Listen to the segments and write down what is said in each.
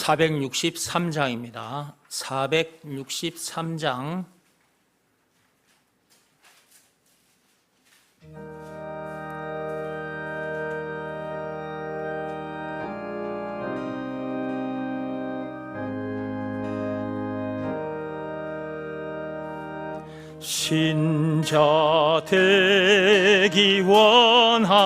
463장입니다. 463장. 신자 되기 원합니다.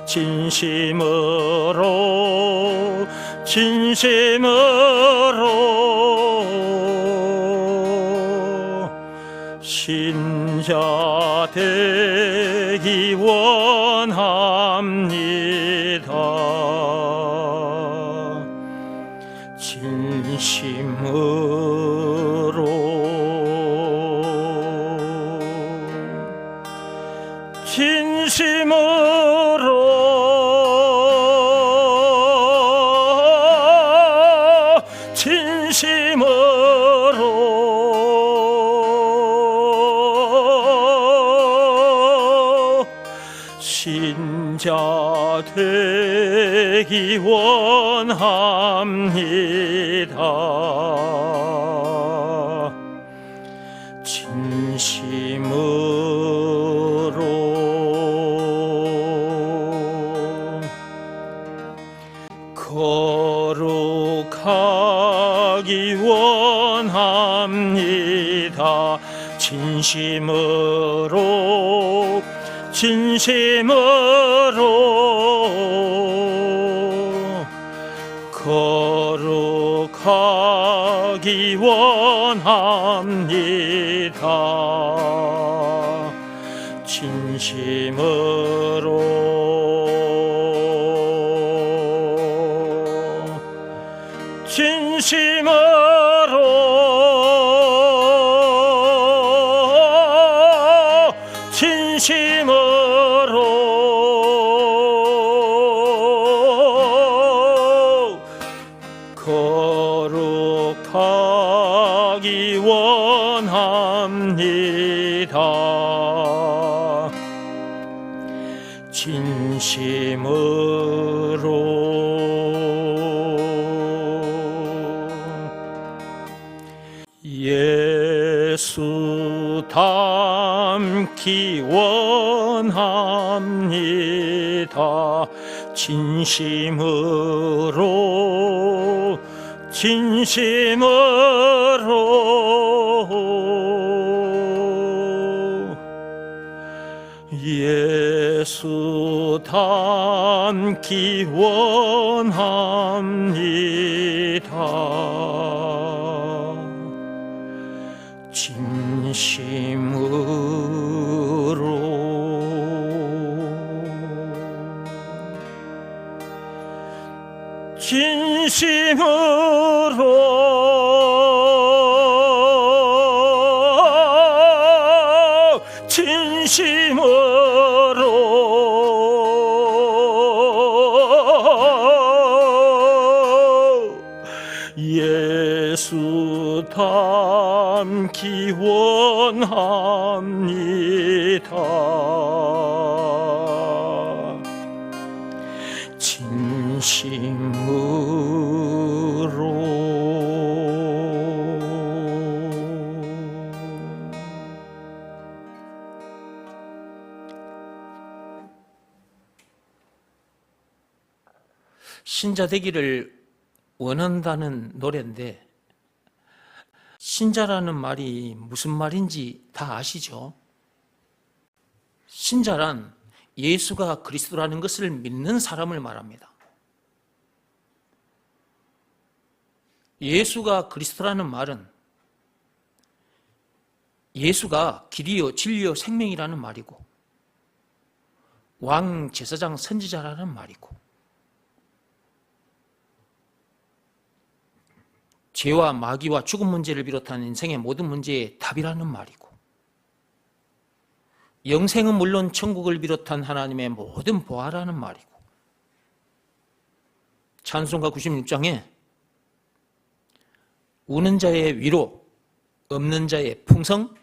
진심으로 신자 되기 원합니다. 신자 되기 원합니다. 진심으로 거룩하기 원합니다. 진심으로 거룩하기 원합니다. 거룩하기 원합니다. 진심으로 예수 닮기 원합니다. 진심으로 예수 닮기 원합니다. 예수 닮기 원합니다. 진심으로 신자 되기를 원한다는 노래인데, 신자라는 말이 무슨 말인지 다 아시죠? 신자란 예수가 그리스도라는 것을 믿는 사람을 말합니다. 예수가 그리스도라는 말은 예수가 길이요 진리요 생명이라는 말이고, 왕 제사장 선지자라는 말이고, 죄와 마귀와 죽음 문제를 비롯한 인생의 모든 문제의 답이라는 말이고, 영생은 물론 천국을 비롯한 하나님의 모든 보화라는 말이고, 찬송가 96장에 우는 자의 위로, 없는 자의 풍성,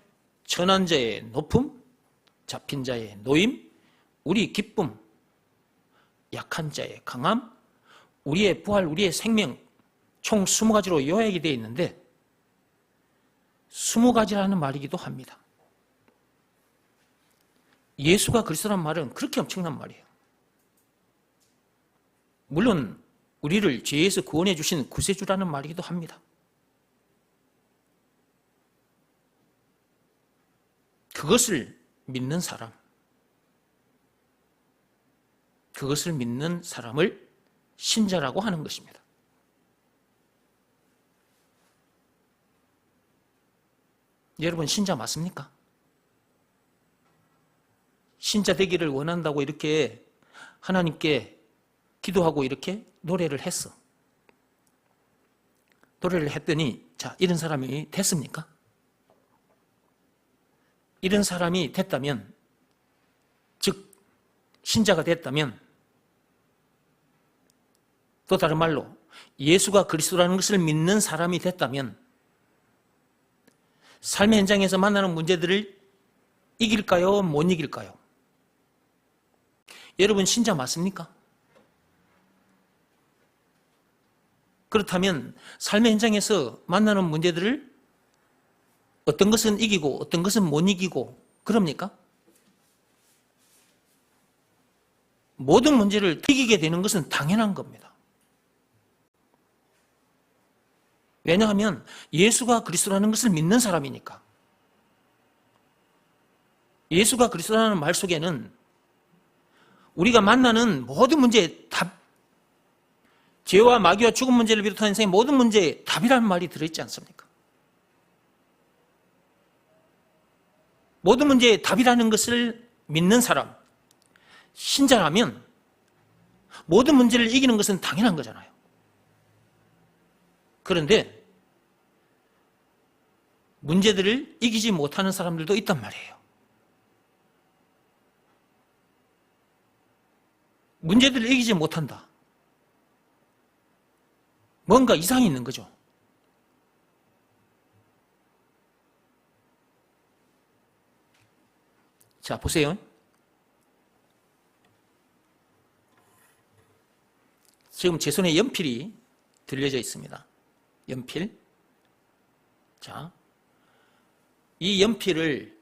천한 자의 높음, 잡힌 자의 노임, 우리 기쁨, 약한 자의 강함, 우리의 부활, 우리의 생명 총 20가지로 요약이 되어 있는데 20가지라는 말이기도 합니다. 예수가 그리스도란 말은 그렇게 엄청난 말이에요. 물론 우리를 죄에서 구원해 주신 구세주라는 말이기도 합니다. 그것을 믿는 사람, 그것을 믿는 사람을 신자라고 하는 것입니다. 여러분 신자 맞습니까? 신자 되기를 원한다고 이렇게 하나님께 기도하고 이렇게 노래를 했어. 노래를 했더니 자, 이런 사람이 됐습니까? 이런 사람이 됐다면, 즉 신자가 됐다면, 또 다른 말로 예수가 그리스도라는 것을 믿는 사람이 됐다면 삶의 현장에서 만나는 문제들을 이길까요? 못 이길까요? 여러분 신자 맞습니까? 그렇다면 삶의 현장에서 만나는 문제들을 어떤 것은 이기고 어떤 것은 못 이기고 그럽니까? 모든 문제를 이기게 되는 것은 당연한 겁니다. 왜냐하면 예수가 그리스도라는 것을 믿는 사람이니까. 예수가 그리스도라는 말 속에는 우리가 만나는 모든 문제의 답, 죄와 마귀와 죽음 문제를 비롯한 인생의 모든 문제의 답이라는 말이 들어있지 않습니까? 모든 문제의 답이라는 것을 믿는 사람, 신자라면 모든 문제를 이기는 것은 당연한 거잖아요. 그런데 문제들을 이기지 못하는 사람들도 있단 말이에요. 문제들을 이기지 못한다. 뭔가 이상이 있는 거죠. 자, 보세요. 지금 제 손에 연필이 들려져 있습니다. 연필. 자, 이 연필을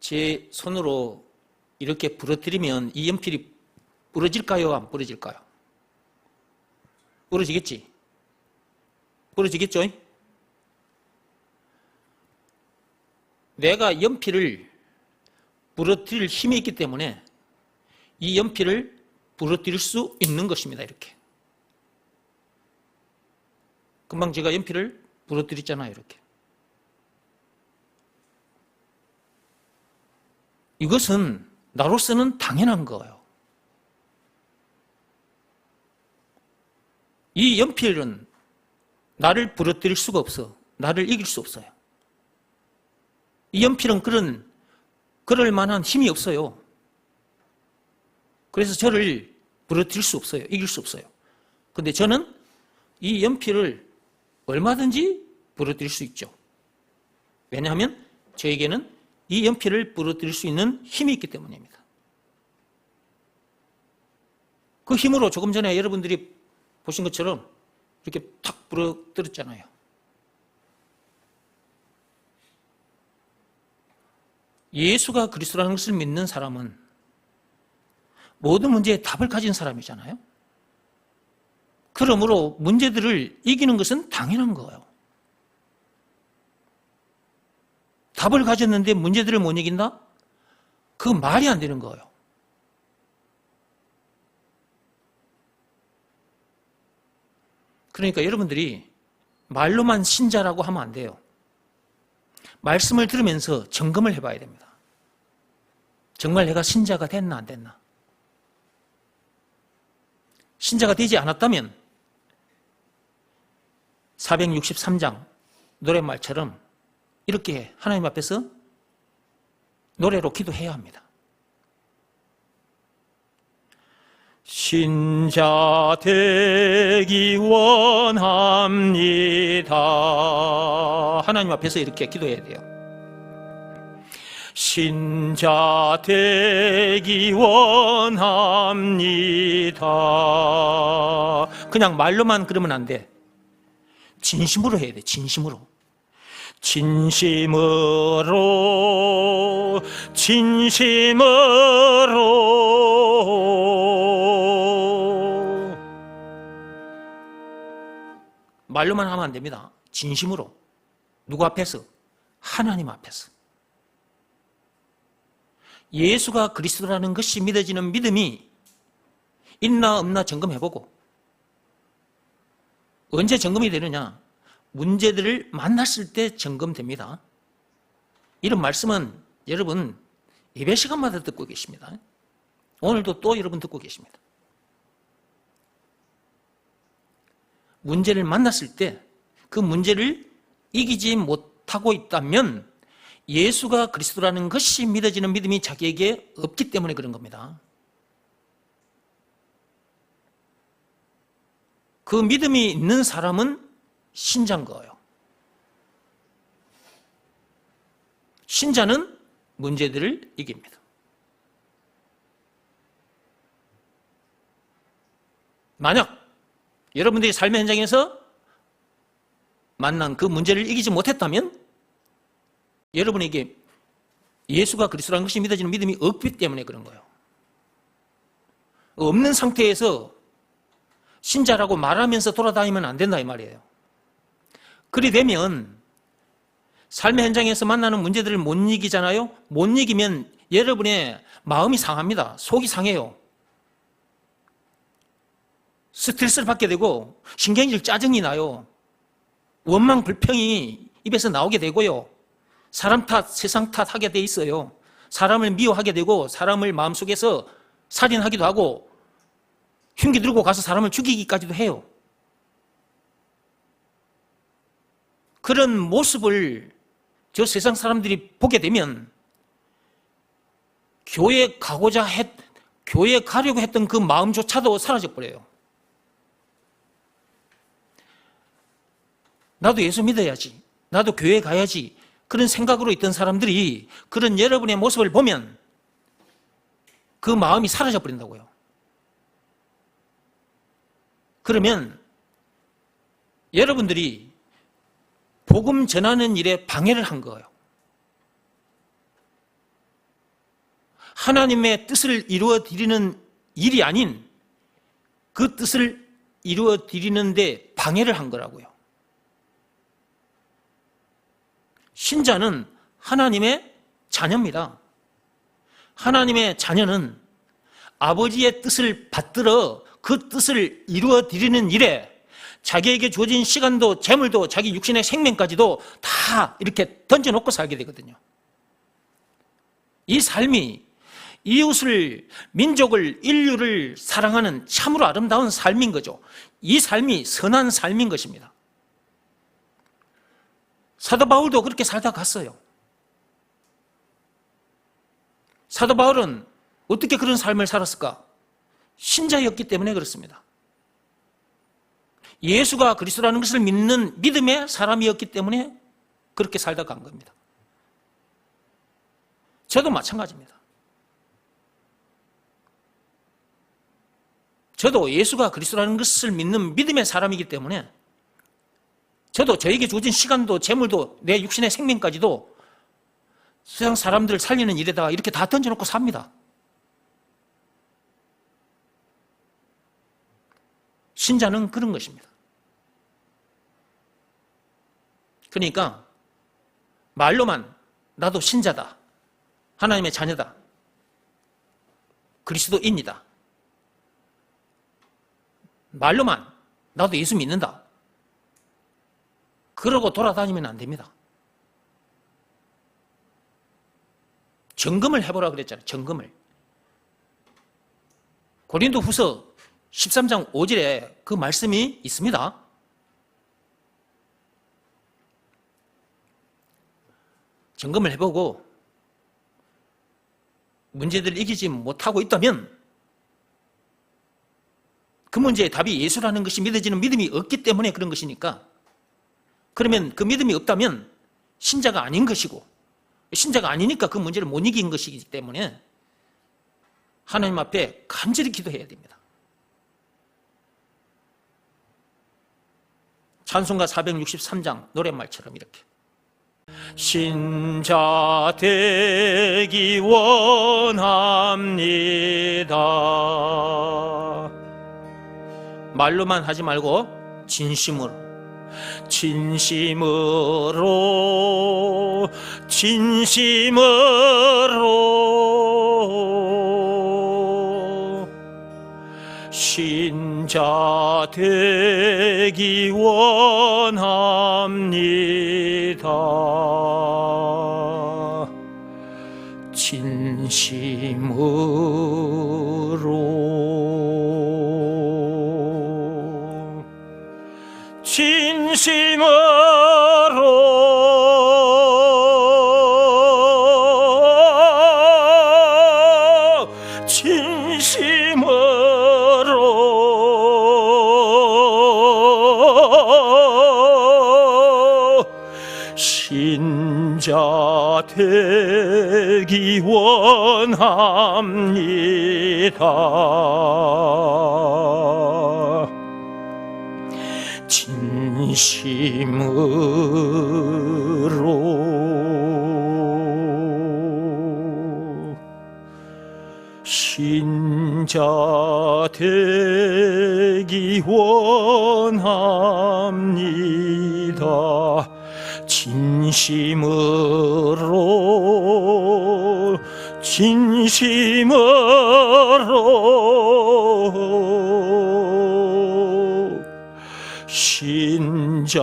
제 손으로 이렇게 부러뜨리면 이 연필이 부러질까요? 안 부러질까요? 부러지겠지? 부러지겠죠? 내가 연필을 부러뜨릴 힘이 있기 때문에 이 연필을 부러뜨릴 수 있는 것입니다. 이렇게. 금방 제가 연필을 부러뜨렸잖아요. 이렇게. 이것은 나로서는 당연한 거예요. 이 연필은 나를 부러뜨릴 수가 없어. 나를 이길 수 없어요. 이 연필은 그럴 만한 힘이 없어요. 그래서 저를 부러뜨릴 수 없어요. 이길 수 없어요. 그런데 저는 이 연필을 얼마든지 부러뜨릴 수 있죠. 왜냐하면 저에게는 이 연필을 부러뜨릴 수 있는 힘이 있기 때문입니다. 그 힘으로 조금 전에 여러분들이 보신 것처럼 이렇게 탁 부러뜨렸잖아요. 예수가 그리스도라는 것을 믿는 사람은 모든 문제에 답을 가진 사람이잖아요. 그러므로 문제들을 이기는 것은 당연한 거예요. 답을 가졌는데 문제들을 못 이긴다? 그건 말이 안 되는 거예요. 그러니까 여러분들이 말로만 신자라고 하면 안 돼요. 말씀을 들으면서 점검을 해봐야 됩니다. 정말 내가 신자가 됐나 안 됐나? 신자가 되지 않았다면 463장 노랫말처럼 이렇게 하나님 앞에서 노래로 기도해야 합니다. 신자 되기 원합니다. 하나님 앞에서 이렇게 기도해야 돼요. 신자 되기 원합니다. 그냥 말로만 그러면 안 돼. 진심으로 해야 돼. 진심으로. 진심으로 말로만 하면 안 됩니다. 진심으로. 누구 앞에서? 하나님 앞에서. 예수가 그리스도라는 것이 믿어지는 믿음이 있나 없나 점검해보고, 언제 점검이 되느냐? 문제들을 만났을 때 점검됩니다. 이런 말씀은 여러분 예배 시간마다 듣고 계십니다. 오늘도 또 여러분 듣고 계십니다. 문제를 만났을 때 그 문제를 이기지 못하고 있다면 예수가 그리스도라는 것이 믿어지는 믿음이 자기에게 없기 때문에 그런 겁니다. 그 믿음이 있는 사람은 신자인 거예요. 신자는 문제들을 이깁니다. 만약 여러분들이 삶의 현장에서 만난 그 문제를 이기지 못했다면 여러분에게 예수가 그리스도라는 것이 믿어지는 믿음이 없기 때문에 그런 거예요. 없는 상태에서 신자라고 말하면서 돌아다니면 안 된다 이 말이에요. 그리 되면 삶의 현장에서 만나는 문제들을 못 이기잖아요. 못 이기면 여러분의 마음이 상합니다. 속이 상해요. 스트레스를 받게 되고 신경질 짜증이 나요. 원망 불평이 입에서 나오게 되고요. 사람 탓, 세상 탓 하게 돼 있어요. 사람을 미워하게 되고 사람을 마음속에서 살인하기도 하고 흉기 들고 가서 사람을 죽이기까지도 해요. 그런 모습을 저 세상 사람들이 보게 되면 교회 가려고 했던 그 마음조차도 사라져 버려요. 나도 예수 믿어야지. 나도 교회 가야지. 그런 생각으로 있던 사람들이 그런 여러분의 모습을 보면 그 마음이 사라져 버린다고요. 그러면 여러분들이 복음 전하는 일에 방해를 한 거예요. 하나님의 뜻을 이루어 드리는 일이 아닌 그 뜻을 이루어 드리는데 방해를 한 거라고요. 신자는 하나님의 자녀입니다. 하나님의 자녀는 아버지의 뜻을 받들어 그 뜻을 이루어 드리는 일에 자기에게 주어진 시간도 재물도 자기 육신의 생명까지도 다 이렇게 던져놓고 살게 되거든요. 이 삶이 이웃을, 민족을, 인류를 사랑하는 참으로 아름다운 삶인 거죠. 이 삶이 선한 삶인 것입니다. 사도 바울도 그렇게 살다 갔어요. 사도 바울은 어떻게 그런 삶을 살았을까? 신자였기 때문에 그렇습니다. 예수가 그리스도라는 것을 믿는 믿음의 사람이었기 때문에 그렇게 살다 간 겁니다. 저도 마찬가지입니다. 저도 예수가 그리스도라는 것을 믿는 믿음의 사람이기 때문에 저도 저에게 주어진 시간도 재물도 내 육신의 생명까지도 세상 사람들을 살리는 일에다가 이렇게 다 던져놓고 삽니다. 신자는 그런 것입니다. 그러니까 말로만 나도 신자다, 하나님의 자녀다, 그리스도인이다, 말로만 나도 예수 믿는다, 그러고 돌아다니면 안 됩니다. 점검을 해보라 그랬잖아요. 점검을. 고린도후서 13장 5절에 그 말씀이 있습니다. 점검을 해보고 문제들을 이기지 못하고 있다면 그 문제의 답이 예수라는 것이 믿어지는 믿음이 없기 때문에 그런 것이니까, 그러면 그 믿음이 없다면 신자가 아닌 것이고 신자가 아니니까 그 문제를 못 이긴 것이기 때문에 하나님 앞에 간절히 기도해야 됩니다. 찬송가 463장 노랫말처럼 이렇게 신자 되기 원합니다. 말로만 하지 말고 진심으로 신자 되기 원합니다. 신자 되기 원합니다. 진심으로 신자 되기 원합니다. 진심으로 신자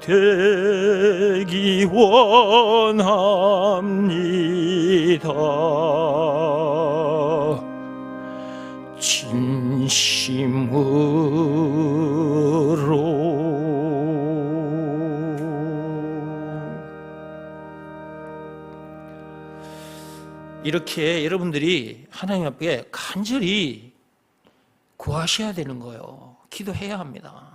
되기 원합니다. 진심으로 이렇게 여러분들이 하나님 앞에 간절히 구하셔야 되는 거예요. 기도해야 합니다.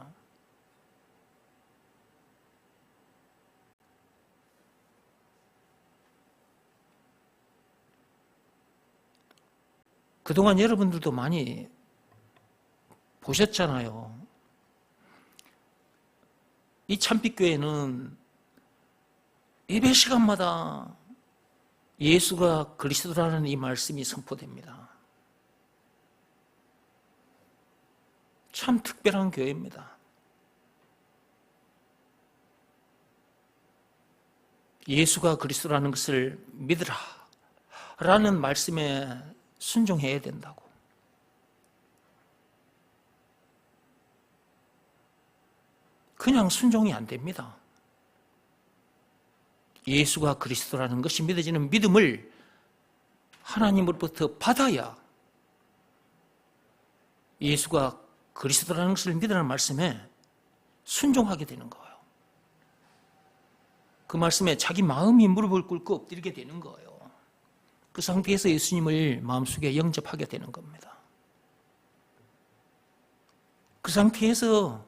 그동안 여러분들도 많이 보셨잖아요. 이 참빛교회는 예배 시간마다 예수가 그리스도라는 이 말씀이 선포됩니다. 참 특별한 교회입니다. 예수가 그리스도라는 것을 믿으라 라는 말씀에 순종해야 된다고. 그냥 순종이 안 됩니다. 예수가 그리스도라는 것이 믿어지는 믿음을 하나님으로부터 받아야 예수가 그리스도라는 것을 믿으라는 말씀에 순종하게 되는 거예요. 그 말씀에 자기 마음이 무릎을 꿇고 엎드리게 되는 거예요. 그 상태에서 예수님을 마음속에 영접하게 되는 겁니다. 그 상태에서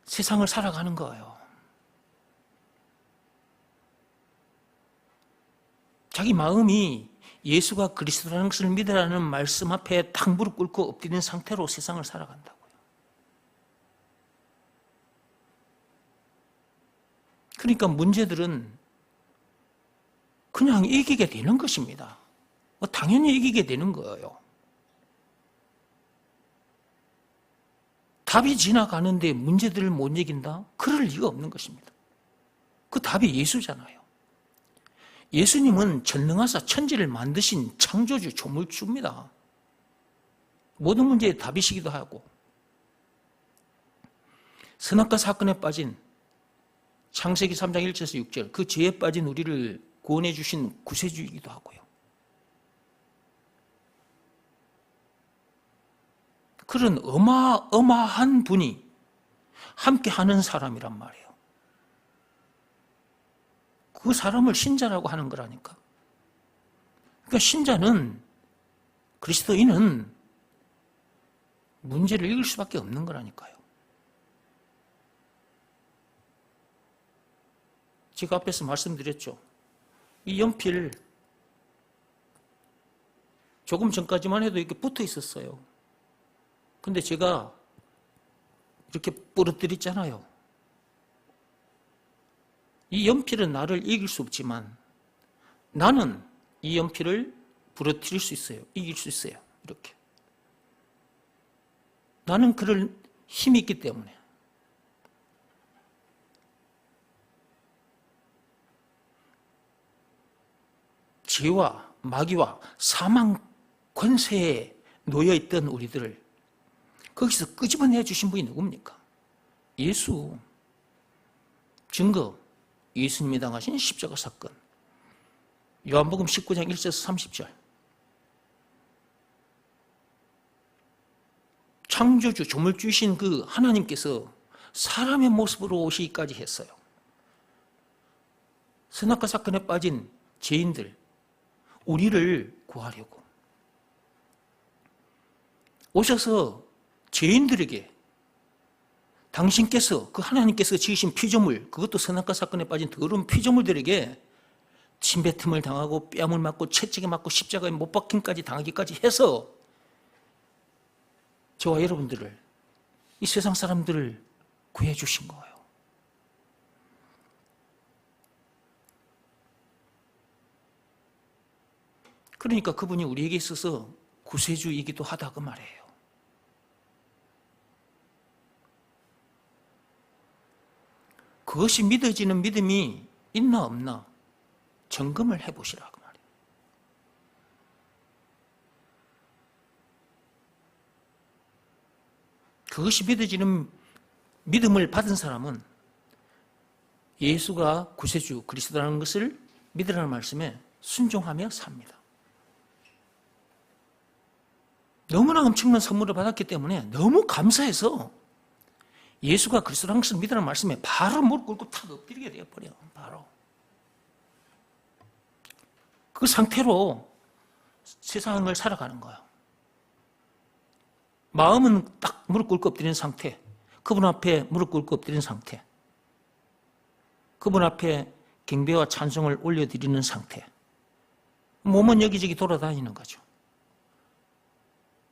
세상을 살아가는 거예요. 자기 마음이 예수가 그리스도라는 것을 믿으라는 말씀 앞에 탁 무릎 꿇고 엎드린 상태로 세상을 살아간다고요. 그러니까 문제들은 그냥 이기게 되는 것입니다. 당연히 이기게 되는 거예요. 답이 지나가는데 문제들을 못 이긴다? 그럴 리가 없는 것입니다. 그 답이 예수잖아요. 예수님은 전능하사 천지를 만드신 창조주 조물주입니다. 모든 문제의 답이시기도 하고 선악과 사건에 빠진 창세기 3장 1절에서 6절 그 죄에 빠진 우리를 구원해 주신 구세주이기도 하고요. 그런 어마어마한 분이 함께 하는 사람이란 말이에요. 그 사람을 신자라고 하는 거라니까. 그러니까 신자는, 그리스도인은 문제를 이길 수밖에 없는 거라니까요. 제가 앞에서 말씀드렸죠. 이 연필 조금 전까지만 해도 이렇게 붙어 있었어요. 근데 제가 이렇게 부러뜨렸잖아요. 이 연필은 나를 이길 수 없지만 나는 이 연필을 부러뜨릴 수 있어요. 이길 수 있어요. 이렇게. 나는 그럴 힘이 있기 때문에. 죄와 마귀와 사망 권세에 놓여있던 우리들을 거기서 끄집어내 주신 분이 누굽니까? 예수. 증거. 예수님이 당하신 십자가 사건. 요한복음 19장 1절에서 30절. 창조주, 조물주이신 그 하나님께서 사람의 모습으로 오시기까지 했어요. 선악과 사건에 빠진 죄인들, 우리를 구하려고. 오셔서 죄인들에게 당신께서, 그 하나님께서 지으신 피조물, 그것도 선악과 사건에 빠진 더러운 피조물들에게 침뱉음을 당하고 뺨을 맞고 채찍에 맞고 십자가에 못 박힘까지 당하기까지 해서 저와 여러분들을, 이 세상 사람들을 구해주신 거예요. 그러니까 그분이 우리에게 있어서 구세주이기도 하다 그 말이에요. 그것이 믿어지는 믿음이 있나 없나 점검을 해보시라 그 말이에요. 그것이 믿어지는 믿음을 받은 사람은 예수가 구세주 그리스도라는 것을 믿으라는 말씀에 순종하며 삽니다. 너무나 엄청난 선물을 받았기 때문에 너무 감사해서 예수가 그리스도라는 것을 믿으라는 말씀에 바로 무릎 꿇고 탁 엎드리게 되어버려요. 바로. 그 상태로 세상을 살아가는 거예요. 마음은 딱 무릎 꿇고 엎드리는 상태. 그분 앞에 무릎 꿇고 엎드리는 상태. 그분 앞에 경배와 찬송을 올려드리는 상태. 몸은 여기저기 돌아다니는 거죠.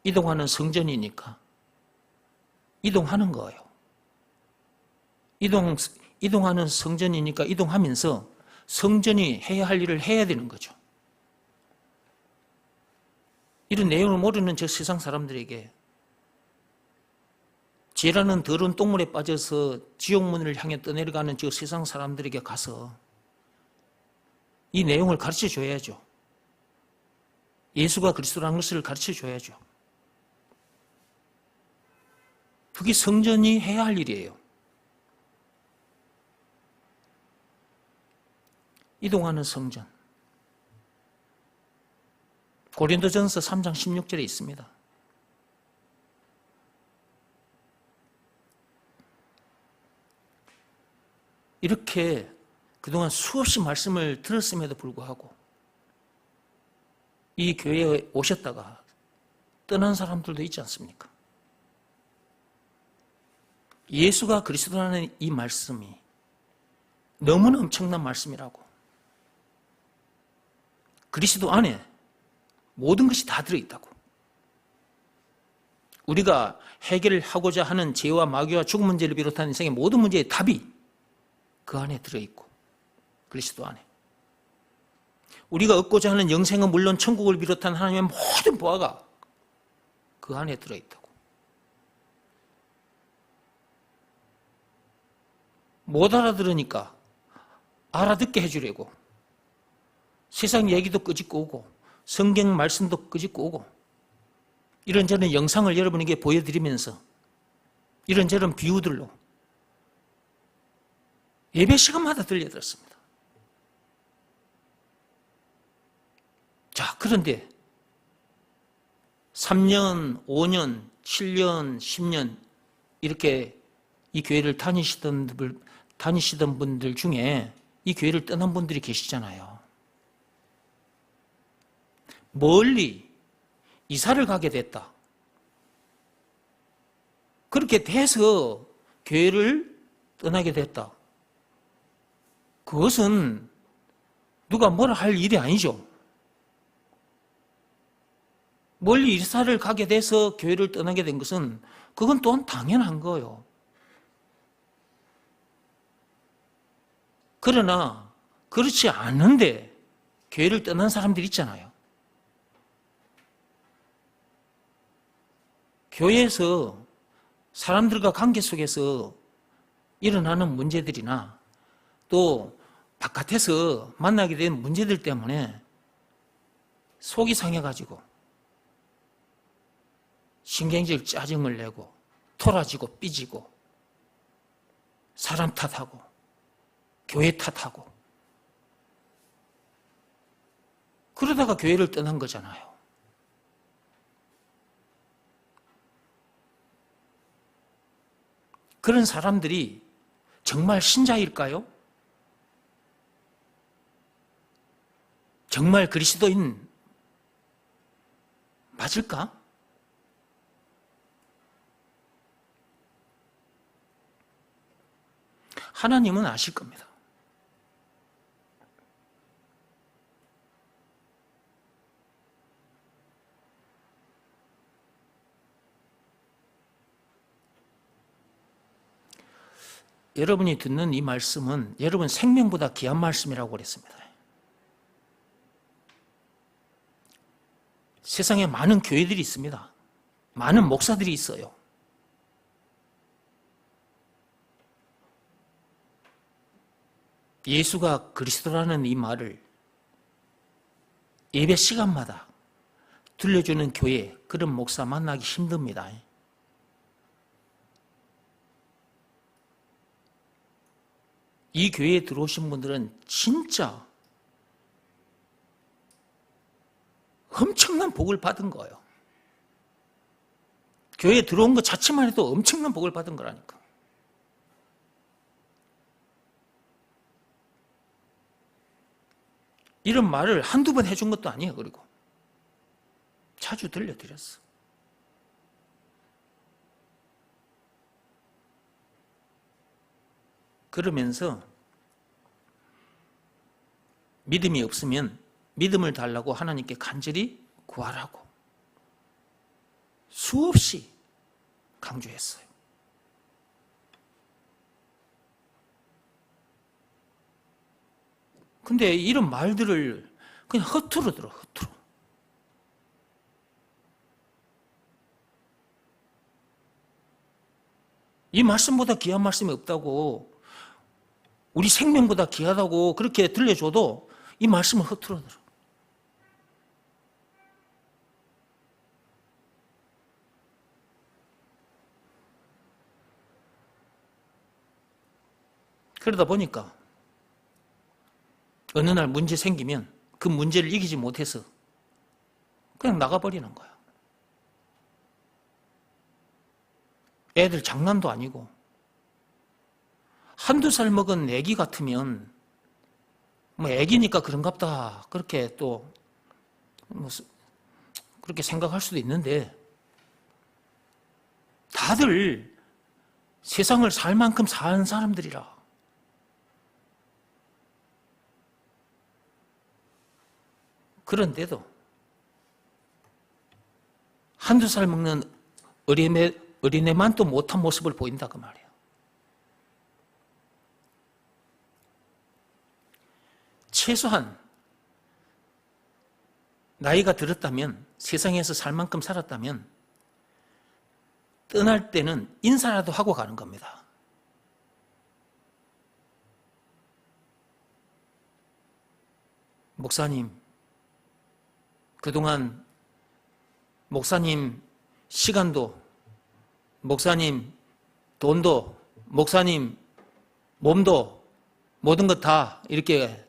이동하는 성전이니까 이동하는 거예요. 이동하는 성전이니까 이동하면서 성전이 해야 할 일을 해야 되는 거죠. 이런 내용을 모르는 저 세상 사람들에게 죄라는 더러운 똥물에 빠져서 지옥문을 향해 떠내려가는 저 세상 사람들에게 가서 이 내용을 가르쳐 줘야죠. 예수가 그리스도라는 것을 가르쳐 줘야죠. 그게 성전이 해야 할 일이에요. 이동하는 성전. 고린도전서 3장 16절에 있습니다. 이렇게 그동안 수없이 말씀을 들었음에도 불구하고 이 교회에 오셨다가 떠난 사람들도 있지 않습니까? 예수가 그리스도라는 이 말씀이 너무나 엄청난 말씀이라고. 그리스도 안에 모든 것이 다 들어있다고. 우리가 해결하고자 하는 죄와 마귀와 죽음 문제를 비롯한 인생의 모든 문제의 답이 그 안에 들어있고, 그리스도 안에. 우리가 얻고자 하는 영생은 물론 천국을 비롯한 하나님의 모든 보화가 그 안에 들어있다고. 못 알아들으니까 알아듣게 해주려고 세상 얘기도 끄집고 오고 성경 말씀도 끄집고 오고 이런저런 영상을 여러분에게 보여드리면서 이런저런 비유들로 예배 시간마다 들려드렸습니다. 자, 그런데 3년, 5년, 7년, 10년 이렇게 이 교회를 다니시던 분들 중에 이 교회를 떠난 분들이 계시잖아요. 멀리 이사를 가게 됐다. 그렇게 돼서 교회를 떠나게 됐다. 그것은 누가 뭐라 할 일이 아니죠. 멀리 이사를 가게 돼서 교회를 떠나게 된 것은 그건 또한 당연한 거예요. 그러나 그렇지 않은데 교회를 떠난 사람들이 있잖아요. 교회에서 사람들과 관계 속에서 일어나는 문제들이나 또 바깥에서 만나게 된 문제들 때문에 속이 상해가지고 신경질 짜증을 내고 토라지고 삐지고 사람 탓하고 교회 탓하고 그러다가 교회를 떠난 거잖아요. 그런 사람들이 정말 신자일까요? 정말 그리스도인 맞을까? 하나님은 아실 겁니다. 여러분이 듣는 이 말씀은 여러분 생명보다 귀한 말씀이라고 그랬습니다. 세상에 많은 교회들이 있습니다. 많은 목사들이 있어요. 예수가 그리스도라는 이 말을 예배 시간마다 들려주는 교회, 그런 목사 만나기 힘듭니다. 이 교회에 들어오신 분들은 진짜 엄청난 복을 받은 거예요. 교회에 들어온 것 자체만 해도 엄청난 복을 받은 거라니까. 이런 말을 한두 번 해준 것도 아니에요. 그리고 자주 들려드렸어. 그러면서 믿음이 없으면 믿음을 달라고 하나님께 간절히 구하라고 수없이 강조했어요. 근데 이런 말들을 그냥 허투루 들어, 허투루. 이 말씀보다 귀한 말씀이 없다고, 우리 생명보다 귀하다고 그렇게 들려줘도 이 말씀을 허투루 들어. 그러다 보니까 어느 날 문제 생기면 그 문제를 이기지 못해서 그냥 나가버리는 거야. 애들 장난도 아니고 한두 살 먹은 애기 같으면 뭐 애기니까 그런갑다 그렇게 또 뭐 그렇게 생각할 수도 있는데, 다들 세상을 살 만큼 사는 사람들이라. 그런데도 한두 살 먹는 어린애만 또 못한 모습을 보인다 그 말이에요. 최소한 나이가 들었다면, 세상에서 살 만큼 살았다면 떠날 때는 인사라도 하고 가는 겁니다. 목사님, 그동안 목사님 시간도, 목사님 돈도, 목사님 몸도, 모든 것 다 이렇게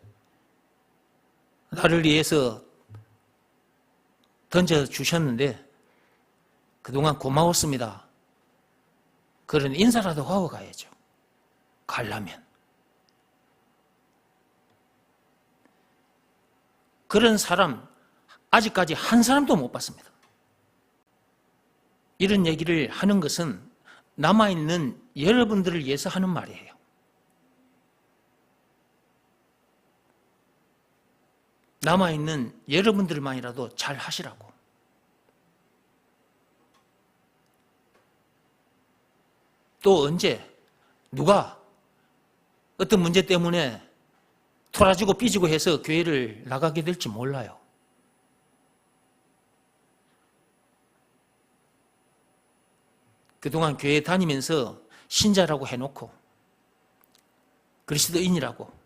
나를 위해서 던져주셨는데 그동안 고마웠습니다. 그런 인사라도 하고 가야죠. 가려면. 그런 사람 아직까지 한 사람도 못 봤습니다. 이런 얘기를 하는 것은 남아있는 여러분들을 위해서 하는 말이에요. 남아있는 여러분들만이라도 잘 하시라고. 또 언제 누가 어떤 문제 때문에 토라지고 삐지고 해서 교회를 나가게 될지 몰라요. 그동안 교회 다니면서 신자라고 해놓고 그리스도인이라고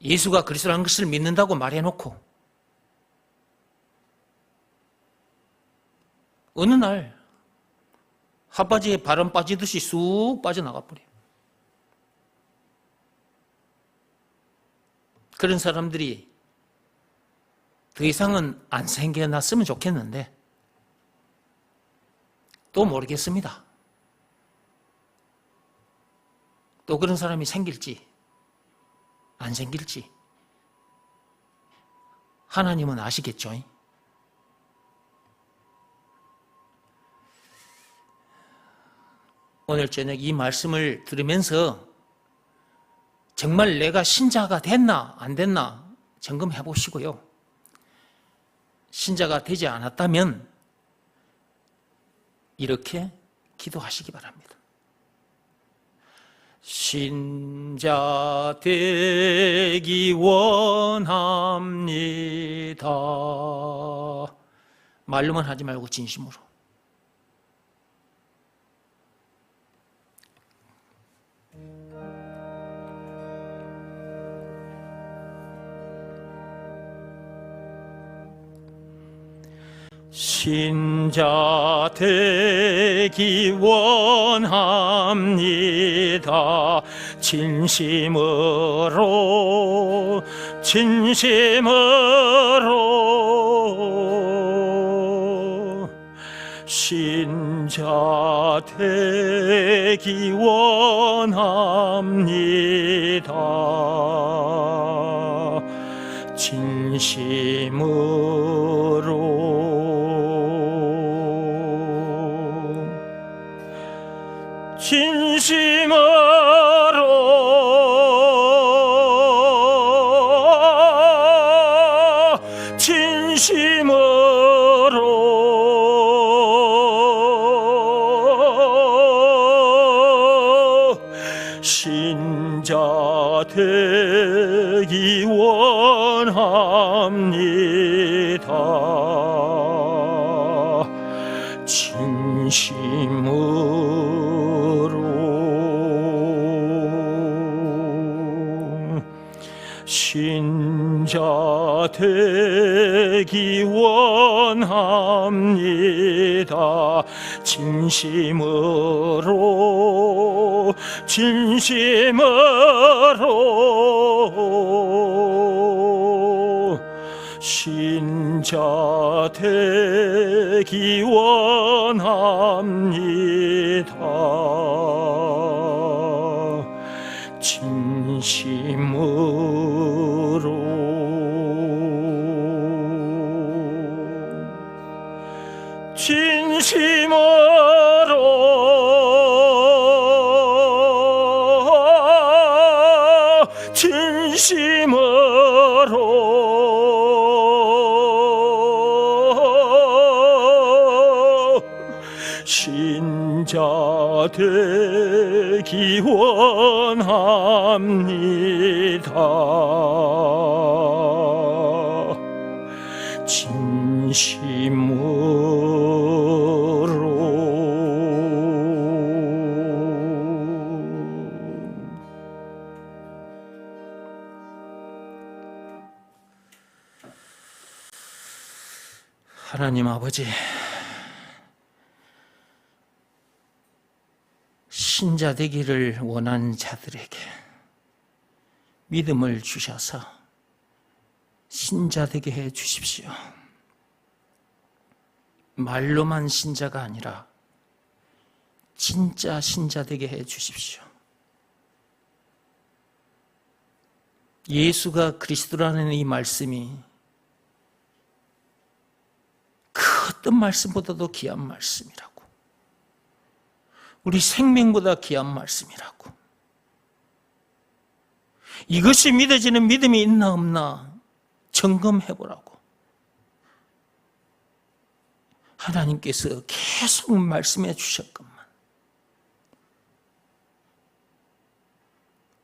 예수가 그리스도라는 것을 믿는다고 말해놓고 어느 날 핫바지에 바람 빠지듯이 쑥 빠져나가 버려요. 그런 사람들이 더 이상은 안 생겨났으면 좋겠는데 또 모르겠습니다. 또 그런 사람이 생길지 안 생길지 하나님은 아시겠죠? 오늘 저녁 이 말씀을 들으면서 정말 내가 신자가 됐나 안 됐나 점검해 보시고요. 신자가 되지 않았다면 이렇게 기도하시기 바랍니다. 신자 되기 원합니다. 말로만 하지 말고 진심으로. 신자 되기 원합니다. 진심으로 신자 되기 원합니다. 진심으로 신자 되기 원합니다. 진심으로 신자 되기 원합니다. 진심으로 신자 되기 원합니다. 진심으로 신자 되기 원합니다. 진심으로 하나님 아버지, 신자 되기를 원하는 자들에게 믿음을 주셔서 신자 되게 해 주십시오. 말로만 신자가 아니라 진짜 신자 되게 해 주십시오. 예수가 그리스도라는 이 말씀이 그 어떤 말씀보다도 귀한 말씀이라고, 우리 생명보다 귀한 말씀이라고, 이것이 믿어지는 믿음이 있나 없나 점검해보라고 하나님께서 계속 말씀해 주셨건만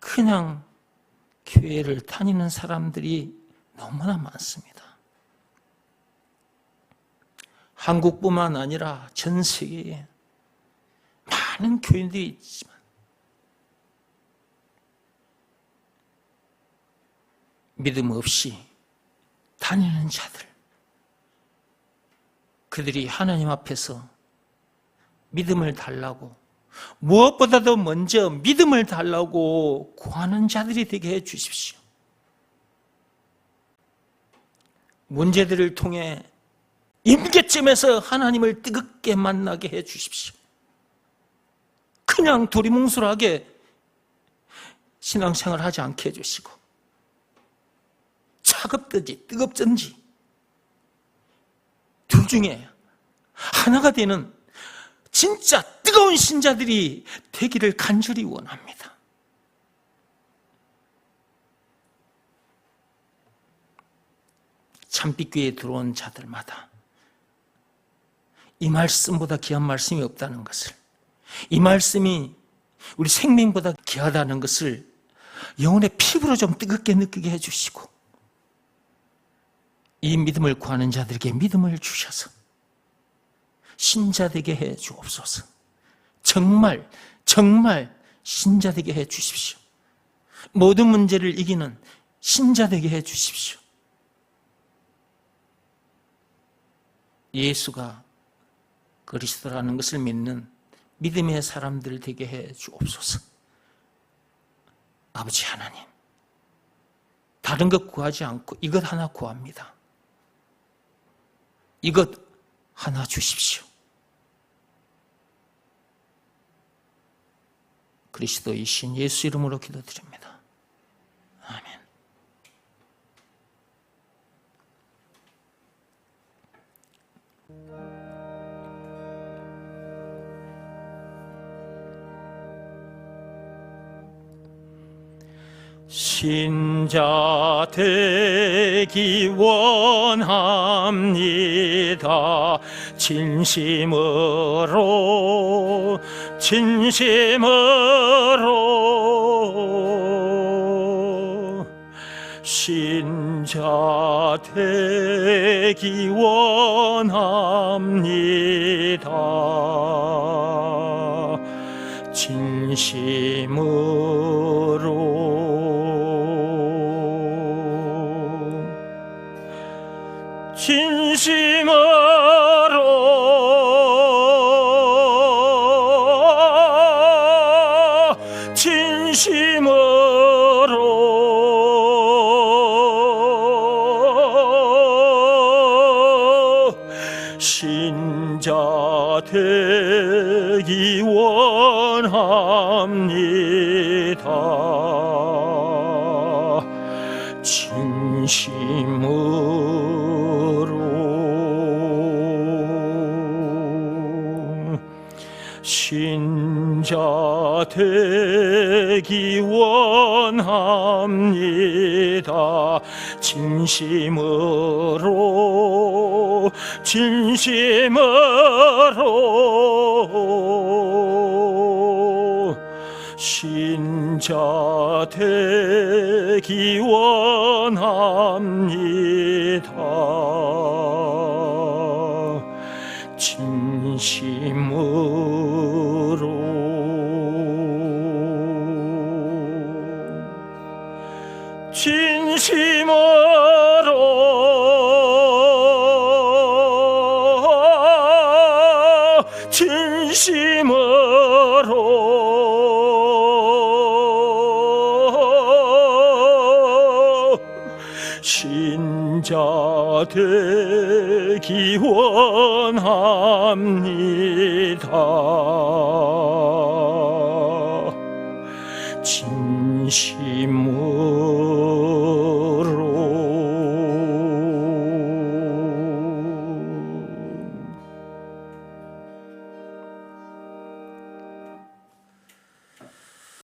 그냥 교회를 다니는 사람들이 너무나 많습니다. 한국뿐만 아니라 전 세계에 많은 교인들이 있지만 믿음 없이 다니는 자들, 그들이 하나님 앞에서 믿음을 달라고, 무엇보다도 먼저 믿음을 달라고 구하는 자들이 되게 해 주십시오. 문제들을 통해 임계점에서 하나님을 뜨겁게 만나게 해 주십시오. 그냥 두리뭉술하게 신앙생활 하지 않게 해주시고 차갑든지 뜨겁든지 둘 중에 하나가 되는 진짜 뜨거운 신자들이 되기를 간절히 원합니다. 참빛교회에 들어온 자들마다 이 말씀보다 귀한 말씀이 없다는 것을, 이 말씀이 우리 생명보다 귀하다는 것을 영혼의 피부로 좀 뜨겁게 느끼게 해주시고 이 믿음을 구하는 자들에게 믿음을 주셔서 신자 되게 해 주옵소서. 정말 신자 되게 해 주십시오. 모든 문제를 이기는 신자 되게 해 주십시오. 예수가 그리스도라는 것을 믿는 믿음의 사람들 되게 해 주옵소서. 아버지 하나님, 다른 것 구하지 않고 이것 하나 구합니다. 이것 하나 주십시오. 그리스도이신 예수 이름으로 기도드립니다. 아멘. 신자 되기 원합니다. 진심으로 신자 되기 원합니다. 진심으로 신자 되기 원합니다. 진심으로 신자 되기 원합니다. 진심으로 신자 되기 원합니다. 진심으로 신자 되기 원합니다. 진심으로